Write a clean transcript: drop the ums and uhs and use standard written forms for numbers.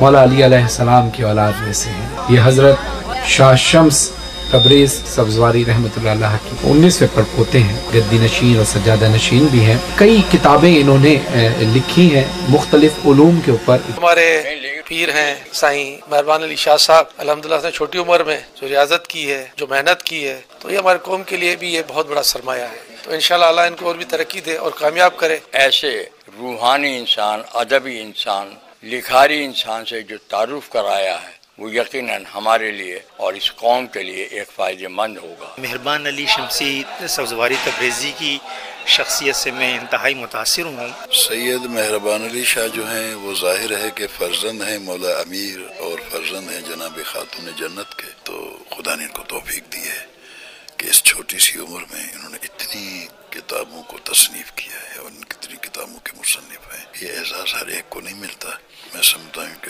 مولا علی علیہ السلام کی اولاد میں سے ہیں۔ یہ حضرت شاہ شمس تبریز سبزواری رحمۃ اللہ علیہ کی 19ویں پڑپوتے ہیں، گدی نشین اور سجادہ نشین بھی ہیں۔ کئی کتابیں انہوں نے لکھی ہیں مختلف علوم کے اوپر۔ ہمارے پیر ہیں سائیں مہربان علی شاہ صاحب، الحمدللہ نے چھوٹی عمر میں جو ریاضت کی ہے، جو محنت کی ہے، تو یہ ہمارے قوم کے لیے بھی یہ بہت بڑا سرمایہ ہے۔ تو انشاءاللہ اللہ ان کو اور بھی ترقی دے اور کامیاب کرے۔ ایسے روحانی انسان، ادبی انسان، لکھاری انسان سے جو تعارف کرایا ہے وہ یقیناً ہمارے لیے اور اس قوم کے لیے ایک فائدہ مند ہوگا۔ مہربان علی شمسی سبزواری تبریزی کی شخصیت سے میں انتہائی متاثر ہوں۔ سید مہربان علی شاہ جو ہیں وہ ظاہر ہے کہ فرزند ہیں مولا امیر اور فرزند ہیں جناب خاتون جنت کے، تو خدا نے ان کو توفیق دی ہے کہ اس چھوٹی سی عمر میں انہوں نے اتنی کتابوں کو تصنیف کیا ہے اور کتنی کتابوں کے مصنف ہیں۔ یہ اعزاز ہر ایک کو نہیں ملتا۔ میں سمجھتا ہوں کہ